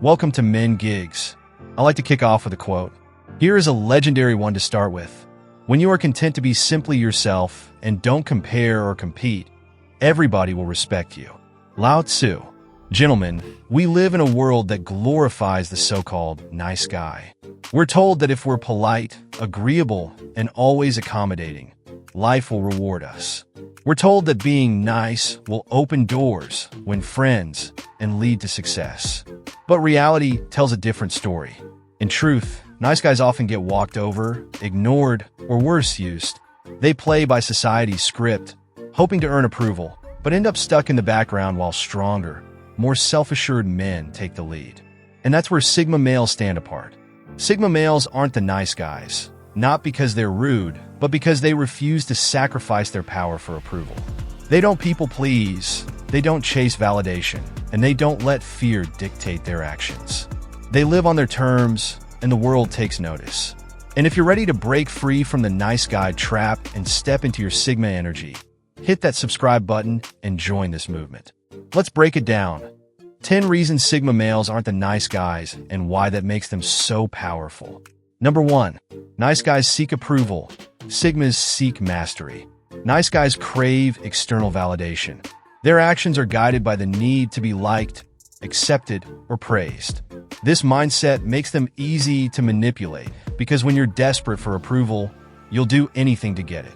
Welcome to Men Gigs. I like to kick off with a quote. Here is a legendary one to start with. When you are content to be simply yourself and don't compare or compete, everybody will respect you. Lao Tzu. Gentlemen, we live in a world that glorifies the so-called nice guy. We're told that if we're polite, agreeable, and always accommodating, life will reward us. We're told that being nice will open doors, win friends, and lead to success. But reality tells a different story. In truth, nice guys often get walked over, ignored, or worse, used. They play by society's script, hoping to earn approval, but end up stuck in the background while stronger, more self-assured men take the lead. And that's where Sigma males stand apart. Sigma males aren't the nice guys, not because they're rude, but because they refuse to sacrifice their power for approval. They don't people please, they don't chase validation, and they don't let fear dictate their actions. They live on their terms, and the world takes notice. And if you're ready to break free from the nice guy trap and step into your Sigma energy, hit that subscribe button and join this movement. Let's break it down. 10 reasons Sigma males aren't the nice guys and why that makes them so powerful. Number 1. Nice guys seek approval. Sigmas seek mastery. Nice guys crave external validation. Their actions are guided by the need to be liked, accepted, or praised. This mindset makes them easy to manipulate because when you're desperate for approval, you'll do anything to get it.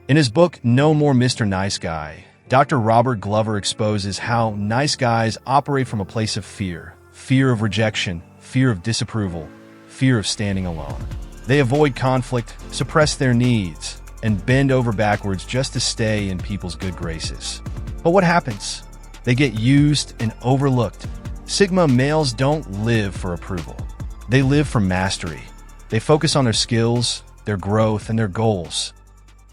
In his book, No More Mr. Nice Guy, Dr. Robert Glover exposes how nice guys operate from a place of fear. Fear of rejection, fear of disapproval, fear of standing alone. They avoid conflict, suppress their needs, and bend over backwards just to stay in people's good graces. But what happens? They get used and overlooked. Sigma males don't live for approval. They live for mastery. They focus on their skills, their growth, and their goals,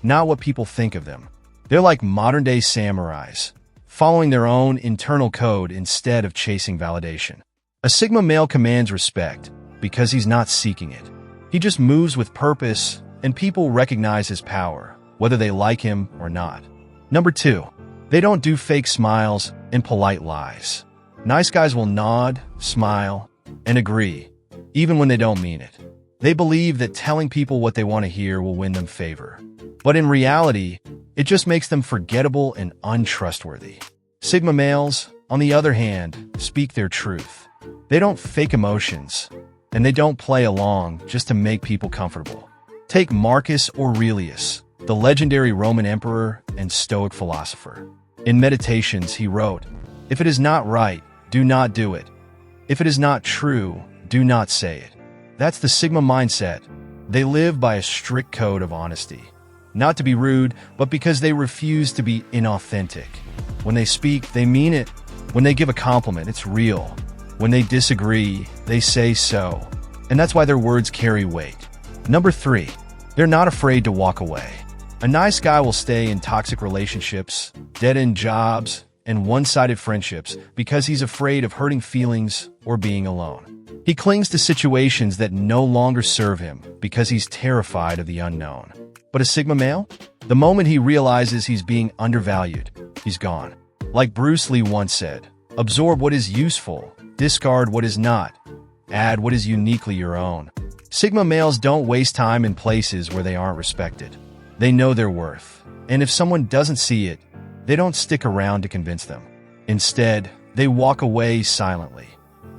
not what people think of them. They're like modern-day samurais, following their own internal code instead of chasing validation. A Sigma male commands respect because he's not seeking it. He just moves with purpose, and people recognize his power, whether they like him or not. Number 2. They don't do fake smiles and polite lies. Nice guys will nod, smile, and agree, even when they don't mean it. They believe that telling people what they want to hear will win them favor. But in reality, it just makes them forgettable and untrustworthy. Sigma males, on the other hand, speak their truth. They don't fake emotions, and they don't play along just to make people comfortable. Take Marcus Aurelius, the legendary Roman emperor and Stoic philosopher. In Meditations, he wrote, "If it is not right, do not do it. If it is not true, do not say it." That's the Sigma mindset. They live by a strict code of honesty. Not to be rude, but because they refuse to be inauthentic. When they speak, they mean it. When they give a compliment, it's real. When they disagree, they say so. And that's why their words carry weight. Number 3. They're not afraid to walk away. A nice guy will stay in toxic relationships, dead-end jobs, and one-sided friendships because he's afraid of hurting feelings or being alone. He clings to situations that no longer serve him because he's terrified of the unknown. But a Sigma male? The moment he realizes he's being undervalued, he's gone. Like Bruce Lee once said, absorb what is useful, discard what is not, add what is uniquely your own. Sigma males don't waste time in places where they aren't respected. They know their worth, and if someone doesn't see it, they don't stick around to convince them. Instead, they walk away silently.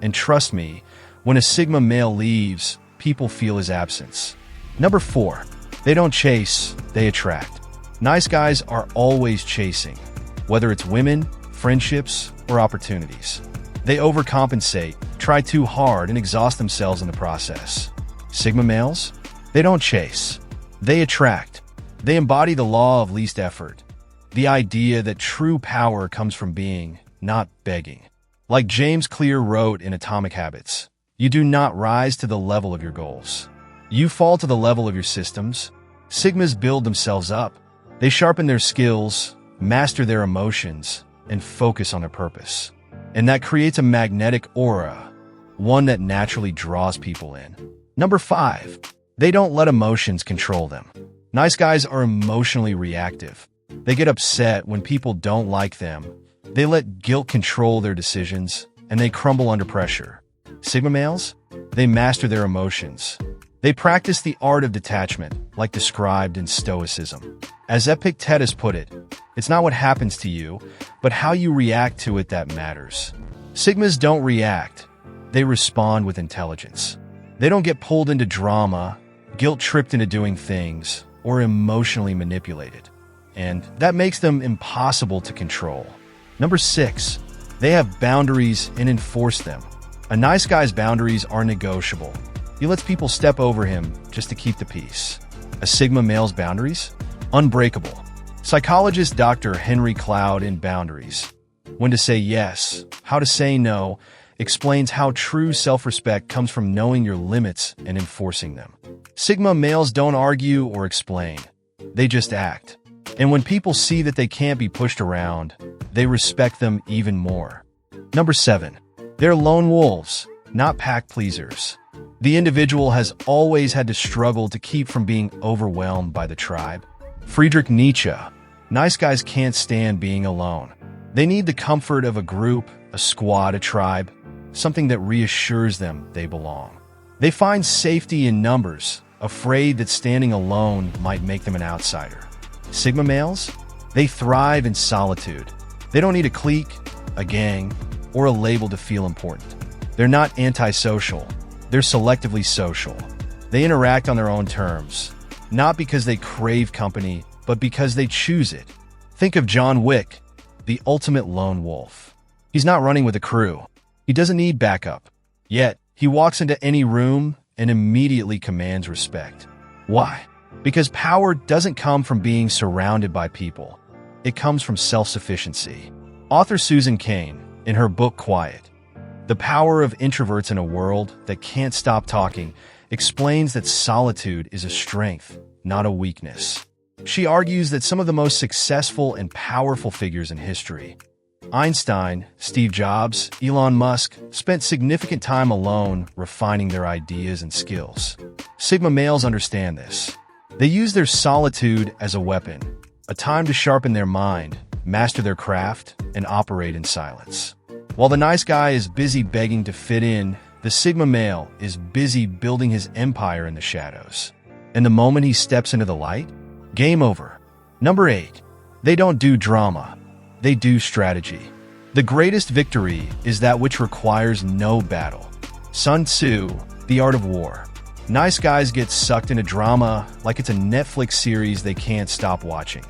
And trust me, when a Sigma male leaves, people feel his absence. Number 4. They don't chase, they attract. Nice guys are always chasing, whether it's women, friendships, or opportunities. They overcompensate, try too hard, and exhaust themselves in the process. Sigma males? They don't chase, they attract. They embody the law of least effort, the idea that true power comes from being, not begging. Like James Clear wrote in Atomic Habits, you do not rise to the level of your goals. You fall to the level of your systems. Sigmas build themselves up. They sharpen their skills, master their emotions, and focus on their purpose. And that creates a magnetic aura, one that naturally draws people in. Number 5. They don't let emotions control them. Nice guys are emotionally reactive. They get upset when people don't like them. They let guilt control their decisions, and they crumble under pressure. Sigma males? They master their emotions. They practice the art of detachment, like described in Stoicism. As Epictetus put it, it's not what happens to you, but how you react to it that matters. Sigmas don't react. They respond with intelligence. They don't get pulled into drama, guilt-tripped into doing things, or emotionally manipulated. And that makes them impossible to control. Number 6, they have boundaries and enforce them. A nice guy's boundaries are negotiable. He lets people step over him just to keep the peace. A Sigma male's boundaries? Unbreakable. Psychologist Dr. Henry Cloud in Boundaries, When to Say Yes, How to Say No, explains how true self-respect comes from knowing your limits and enforcing them. Sigma males don't argue or explain. They just act. And when people see that they can't be pushed around, they respect them even more. Number 7, they're lone wolves, not pack pleasers. The individual has always had to struggle to keep from being overwhelmed by the tribe. Friedrich Nietzsche, nice guys can't stand being alone. They need the comfort of a group, a squad, a tribe, something that reassures them they belong. They find safety in numbers, afraid that standing alone might make them an outsider. Sigma males? They thrive in solitude. They don't need a clique, a gang, or a label to feel important. They're not antisocial. They're selectively social. They interact on their own terms, not because they crave company, but because they choose it. Think of John Wick, the ultimate lone wolf. He's not running with a crew. He doesn't need backup. Yet, he walks into any room and immediately commands respect. Why? Because power doesn't come from being surrounded by people. It comes from self-sufficiency. Author Susan Cain, in her book Quiet, The Power of Introverts in a World That Can't Stop Talking, explains that solitude is a strength, not a weakness. She argues that some of the most successful and powerful figures in history, Einstein, Steve Jobs, Elon Musk, spent significant time alone refining their ideas and skills. Sigma males understand this. They use their solitude as a weapon, a time to sharpen their mind, master their craft, and operate in silence. While the nice guy is busy begging to fit in, the Sigma male is busy building his empire in the shadows. And the moment he steps into the light, game over. Number 8, they don't do drama. They do strategy. The greatest victory is that which requires no battle. Sun Tzu, The Art of War. Nice guys get sucked into drama like it's a Netflix series they can't stop watching.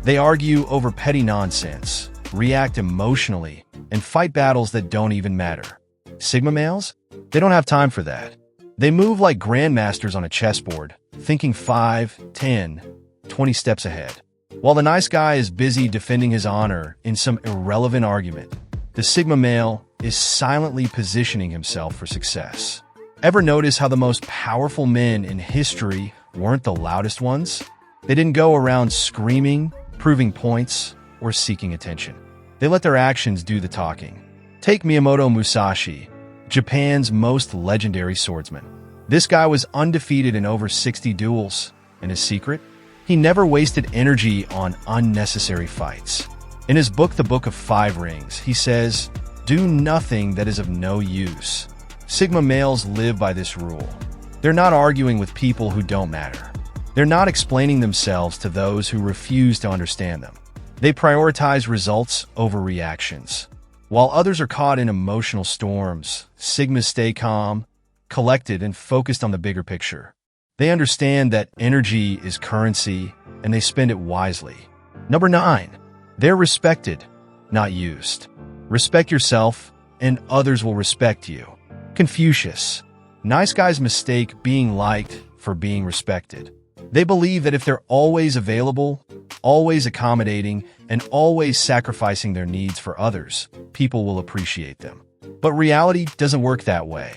They argue over petty nonsense, react emotionally, and fight battles that don't even matter. Sigma males? They don't have time for that. They move like grandmasters on a chessboard, thinking 5, 10, 20 steps ahead. While the nice guy is busy defending his honor in some irrelevant argument, the Sigma male is silently positioning himself for success. Ever notice how the most powerful men in history weren't the loudest ones? They didn't go around screaming, proving points, or seeking attention. They let their actions do the talking. Take Miyamoto Musashi, Japan's most legendary swordsman. This guy was undefeated in over 60 duels, and his secret? He never wasted energy on unnecessary fights. In his book, The Book of Five Rings, he says, "Do nothing that is of no use." Sigma males live by this rule. They're not arguing with people who don't matter. They're not explaining themselves to those who refuse to understand them. They prioritize results over reactions. While others are caught in emotional storms, Sigmas stay calm, collected, and focused on the bigger picture. They understand that energy is currency, and they spend it wisely. Number 9, they're respected, not used. Respect yourself, and others will respect you. Confucius. Nice guys mistake being liked for being respected. They believe that if they're always available, always accommodating, and always sacrificing their needs for others, people will appreciate them. But reality doesn't work that way.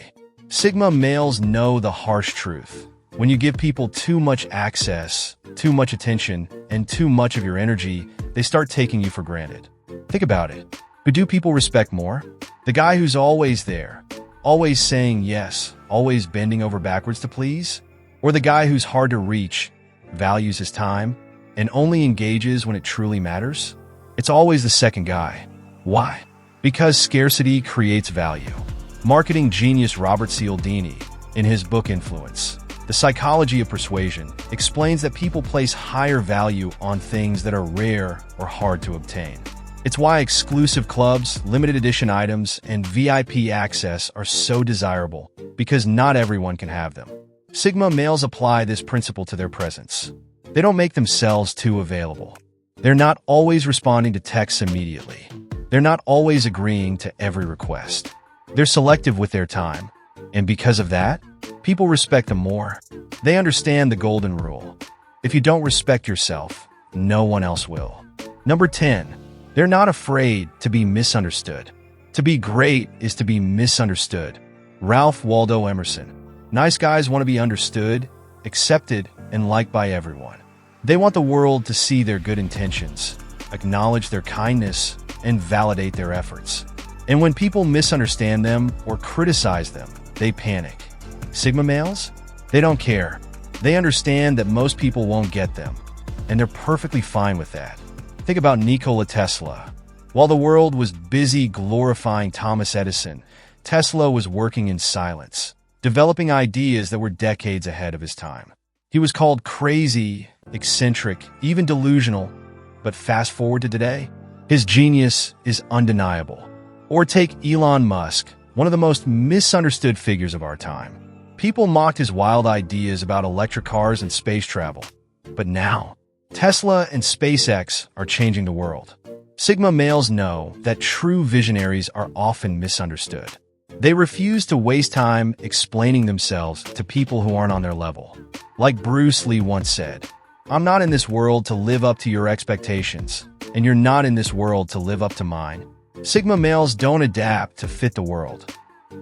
Sigma males know the harsh truth. When you give people too much access, too much attention, and too much of your energy, they start taking you for granted. Think about it. Who do people respect more? The guy who's always there, always saying yes, always bending over backwards to please? Or the guy who's hard to reach, values his time, and only engages when it truly matters? It's always the second guy. Why? Because scarcity creates value. Marketing genius Robert Cialdini, in his book Influence, The Psychology of Persuasion, explains that people place higher value on things that are rare or hard to obtain. It's why exclusive clubs, limited edition items, and VIP access are so desirable, because not everyone can have them. Sigma males apply this principle to their presence. They don't make themselves too available. They're not always responding to texts immediately. They're not always agreeing to every request. They're selective with their time. And because of that, people respect them more. They understand the golden rule. If you don't respect yourself, no one else will. Number 10. They're not afraid to be misunderstood. To be great is to be misunderstood. Ralph Waldo Emerson. Nice guys want to be understood, accepted, and liked by everyone. They want the world to see their good intentions, acknowledge their kindness, and validate their efforts. And when people misunderstand them or criticize them, they panic. Sigma males? They don't care. They understand that most people won't get them, and they're perfectly fine with that. Think about Nikola Tesla. While the world was busy glorifying Thomas Edison, Tesla was working in silence, developing ideas that were decades ahead of his time. He was called crazy, eccentric, even delusional, but fast forward to today, his genius is undeniable. Or take Elon Musk, one of the most misunderstood figures of our time. People mocked his wild ideas about electric cars and space travel. But now, Tesla and SpaceX are changing the world. Sigma males know that true visionaries are often misunderstood. They refuse to waste time explaining themselves to people who aren't on their level. Like Bruce Lee once said, "I'm not in this world to live up to your expectations, and you're not in this world to live up to mine." Sigma males don't adapt to fit the world.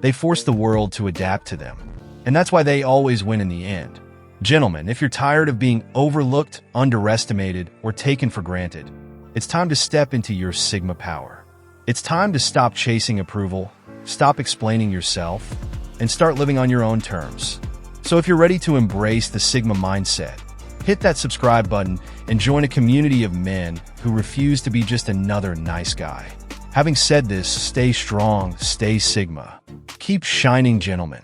They force the world to adapt to them. And that's why they always win in the end. Gentlemen, if you're tired of being overlooked, underestimated, or taken for granted, it's time to step into your Sigma power. It's time to stop chasing approval, stop explaining yourself, and start living on your own terms. So if you're ready to embrace the Sigma mindset, hit that subscribe button and join a community of men who refuse to be just another nice guy. Having said this, stay strong, stay Sigma. Keep shining, gentlemen.